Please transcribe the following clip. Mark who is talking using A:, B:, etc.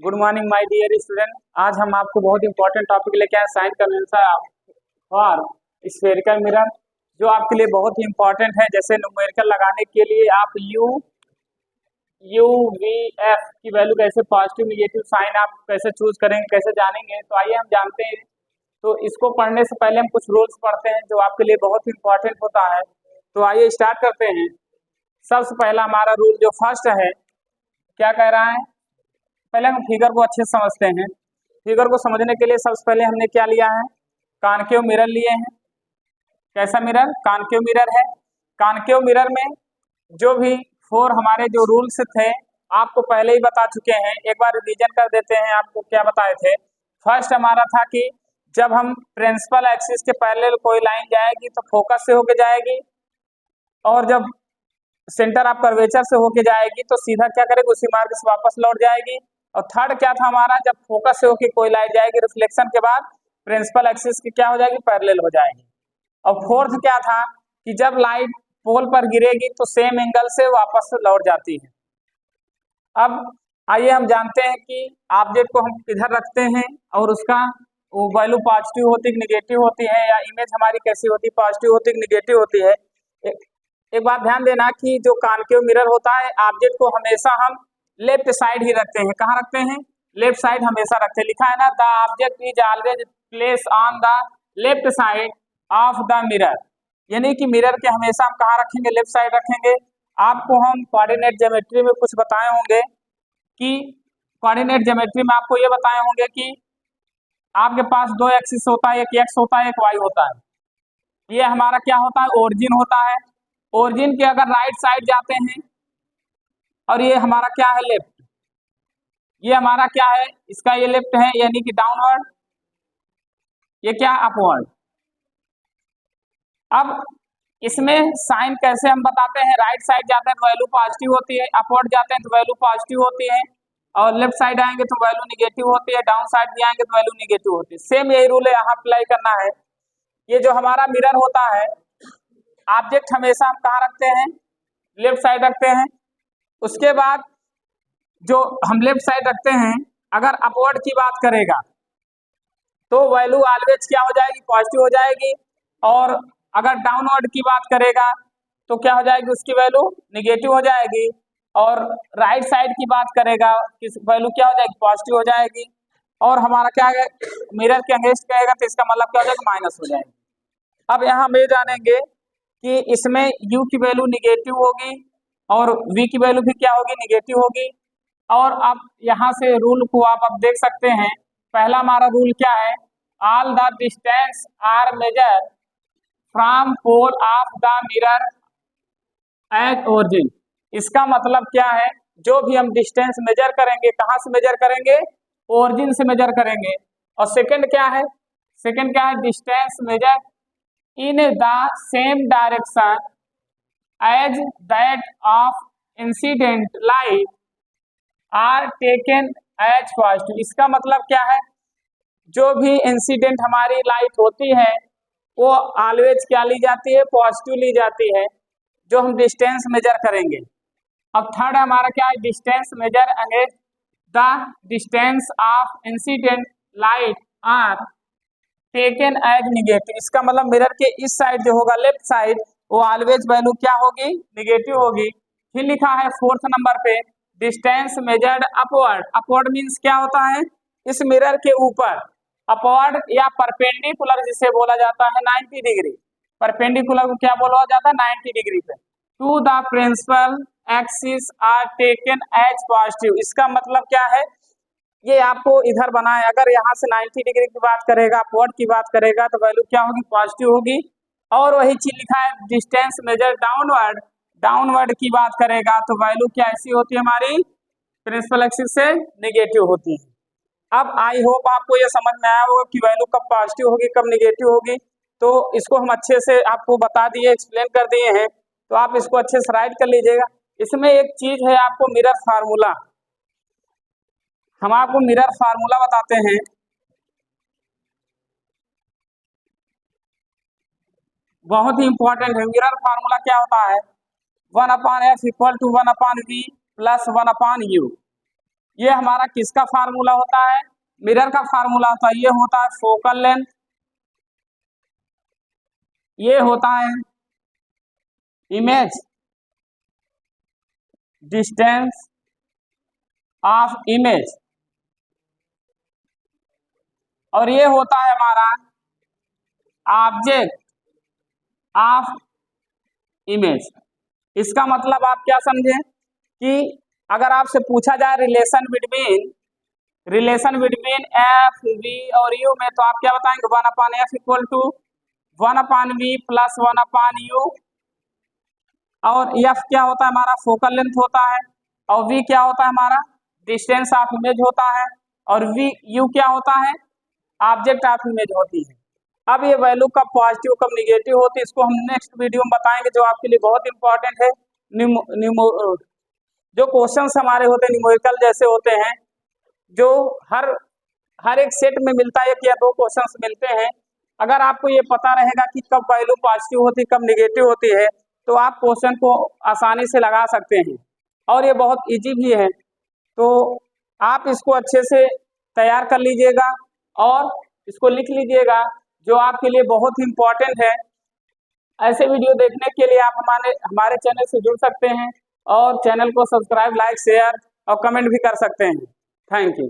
A: Good morning my dear student. आज हम आपको बहुत इंपॉर्टेंट टॉपिक लेके आए sign convention for spherical mirror, जो आपके लिए बहुत ही इंपॉर्टेंट है। जैसे न्यूमेरिकल लगाने के लिए आप यू वी एफ की वैल्यू कैसे, पॉजिटिव निगेटिव साइन आप कैसे चूज करेंगे, कैसे जानेंगे, तो आइए हम जानते हैं। तो इसको पढ़ने से पहले हम कुछ रूल्स पढ़ते हैं जो आपके लिए बहुत इंपॉर्टेंट होता है। तो आइए स्टार्ट करते हैं। सबसे पहला हमारा रूल जो फर्स्ट है, क्या कह रहा है, पहले हम फिगर को अच्छे से समझते हैं। फिगर को समझने के लिए सबसे पहले हमने क्या लिया है, कॉनकेव मिरर लिए हैं। कैसा मिरर? कॉनकेव मिरर है। कॉनकेव मिरर में जो भी फोर हमारे जो रूल्स थे आपको पहले ही बता चुके हैं, एक बार रिवीजन कर देते हैं। आपको क्या बताए थे? फर्स्ट हमारा था कि जब हम प्रिंसिपल एक्सिस के पैरेलल कोई लाइन जाएगी तो फोकस से होके जाएगी, और जब सेंटर ऑफ कर्वेचर से होके जाएगी तो सीधा क्या करेगी, उसी मार्ग से वापस लौट जाएगी। और थर्ड क्या था हमारा, जब फोकस से होके कोई लाइट जाएगी रिफ्लेक्शन के बाद प्रिंसिपल एक्सिस की क्या हो जाएगी, पैरेलल हो जाएगी। और फोर्थ क्या था कि जब लाइट पोल पर गिरेगी तो सेम एंगल से वापस लौट जाती है। अब आइए हम जानते हैं कि ऑब्जेक्ट को हम किधर रखते हैं और उसका वो वैल्यू पॉजिटिव होती है निगेटिव होती है, या इमेज हमारी कैसी होती है, पॉजिटिव होती है निगेटिव होती है। एक बात ध्यान देना कि जो कॉनकेव मिरर होता है, ऑब्जेक्ट को हमेशा हम लेफ्ट साइड ही रखते हैं। कहाँ रखते हैं? लेफ्ट साइड हमेशा रखते हैं। लिखा है ना, the object is always place on the left side of the mirror, यानी कि मिरर के हमेशा हम कहाँ रखेंगे, लेफ्ट साइड रखेंगे। आपको हम कोऑर्डिनेट ज्योमेट्री में कुछ बताए होंगे कि कोऑर्डिनेट ज्योमेट्री में आपको ये बताए होंगे कि आपके पास दो एक्सिस होता है, एक एक्स होता है, एक वाई होता है। ये हमारा क्या होता है, ओरिजिन होता है। ओरिजिन के अगर राइट साइड जाते हैं, और ये हमारा क्या है, लेफ्ट, ये हमारा क्या है, इसका ये लेफ्ट है यानी कि डाउनवर्ड, ये क्या अपवर्ड। अब इसमें साइन कैसे हम बताते हैं, राइट साइड जाते हैं तो वैल्यू पॉजिटिव होती है, अपवर्ड जाते हैं तो वैल्यू पॉजिटिव होती है, और लेफ्ट साइड आएंगे तो वैल्यू निगेटिव होती है, डाउन साइड भी आएंगे तो वैल्यू निगेटिव होती है। सेम यही रूल है यहाँ अप्लाई करना है। ये जो हमारा मिरर होता है, ऑब्जेक्ट हमेशा हम कहाँ रखते हैं, लेफ्ट साइड रखते हैं। उसके बाद जो हम लेफ्ट साइड रखते हैं, अगर अपवर्ड की बात करेगा तो वैल्यू ऑलवेज क्या हो जाएगी, पॉजिटिव हो जाएगी। और अगर डाउनवर्ड की बात करेगा तो क्या हो जाएगी, उसकी वैल्यू निगेटिव हो जाएगी। और राइट साइड की बात करेगा, किस वैल्यू क्या हो जाएगी, पॉजिटिव हो जाएगी। और हमारा क्या है, मिरर के अगेंस्ट कहेगा तो इसका मतलब क्या हो जाएगा, माइनस हो जाएगी। अब यहाँ हम ये जानेंगे कि इसमें u की वैल्यू निगेटिव होगी और v की वैल्यू भी क्या होगी, निगेटिव होगी। और अब यहाँ से रूल को आप अब देख सकते हैं। पहला हमारा रूल क्या है, all the distance are measure from pole of the mirror at origin. इसका मतलब क्या है, जो भी हम डिस्टेंस मेजर करेंगे, कहाँ से मेजर करेंगे, ओरिजिन से मेजर करेंगे। और सेकंड क्या है, सेकंड क्या है, distance major in the same direction as that of incident light are taken as positive। इसका मतलब क्या है, जो भी इंसिडेंट हमारी लाइट होती है वो ऑलवेज क्या ली जाती है, पॉजिटिव ली जाती है, जो हम डिस्टेंस मेजर करेंगे। अब थर्ड हमारा क्या है, distance measure against the distance of incident light are taken as negative. इसका मतलब मिरर के इस साइड जो होगा, लेफ्ट साइड, वो ऑलवेज वैल्यू क्या होगी, निगेटिव होगी। फिर लिखा है फोर्थ नंबर पे, distance measured upward. Upward means क्या होता है, इस मिरर के ऊपर, अपवर्ड या परपेंडिकुलर जिसे बोला जाता है 90 डिग्री। परपेंडिकुलर को क्या बोला जाता है, 90 डिग्री पे to the principal axis are taken as positive. इसका मतलब क्या है, ये आपको इधर बना है, अगर यहाँ से 90 डिग्री की बात करेगा, अपवर्ड की बात करेगा तो वैल्यू क्या होगी, पॉजिटिव होगी। और वही चीज लिखा है, डिस्टेंस मेजर डाउनवर्ड, डाउनवर्ड की बात करेगा तो वैल्यू क्या ऐसी होती है, हमारी प्रिंसिपल एक्सिस से निगेटिव होती है। अब आई होप आपको ये समझ में आया होगा कि वैल्यू कब पॉजिटिव होगी, कब निगेटिव होगी। तो इसको हम अच्छे से आपको बता दिए, एक्सप्लेन कर दिए हैं, तो आप इसको अच्छे से राइट कर लीजिएगा। इसमें एक चीज है आपको, मिरर फार्मूला। हम आपको मिरर फार्मूला बताते हैं। बहुत ही इंपॉर्टेंट है। मिरर फार्मूला क्या होता है, 1/f equal to 1/v plus 1/u। ये हमारा किसका फार्मूला होता है? मिरर का फार्मूला होता है। ये होता है फोकल लेंथ, ये होता है इमेज डिस्टेंस ऑफ इमेज, और ये होता है हमारा ऑब्जेक्ट ऑफ इमेज। इसका मतलब आप क्या समझे कि अगर आपसे पूछा जाए रिलेशन बिटवीन एफ वी और यू में, तो आप क्या बताएंगे? 1/f equal to 1/v plus 1/u। और एफ क्या होता है? हमारा फोकल लेंथ होता है, और वी क्या होता है? हमारा डिस्टेंस ऑफ इमेज होता है, और वी यू क्या होता है? ऑब्जेक्ट ऑफ इमेज होती है। अब ये वैल्यू कब पॉजिटिव कब निगेटिव होती है, इसको हम नेक्स्ट वीडियो में बताएंगे, जो आपके लिए बहुत इंपॉर्टेंट है। जो क्वेश्चंस हमारे होते हैं न्यूमेरिकल जैसे होते हैं, जो हर एक सेट में मिलता है, 1 या 2 क्वेश्चंस मिलते हैं। अगर आपको ये पता रहेगा कि कब वैल्यू पॉजिटिव होती है कब निगेटिव होती है, तो आप क्वेश्चन को आसानी से लगा सकते हैं, और ये बहुत इजी भी है। तो आप इसको अच्छे से तैयार कर लीजिएगा और इसको लिख लीजिएगा, जो आपके लिए बहुत इम्पोर्टेंट है। ऐसे वीडियो देखने के लिए आप हमारे चैनल से जुड़ सकते हैं, और चैनल को सब्सक्राइब, लाइक, शेयर और कमेंट भी कर सकते हैं। Thank you.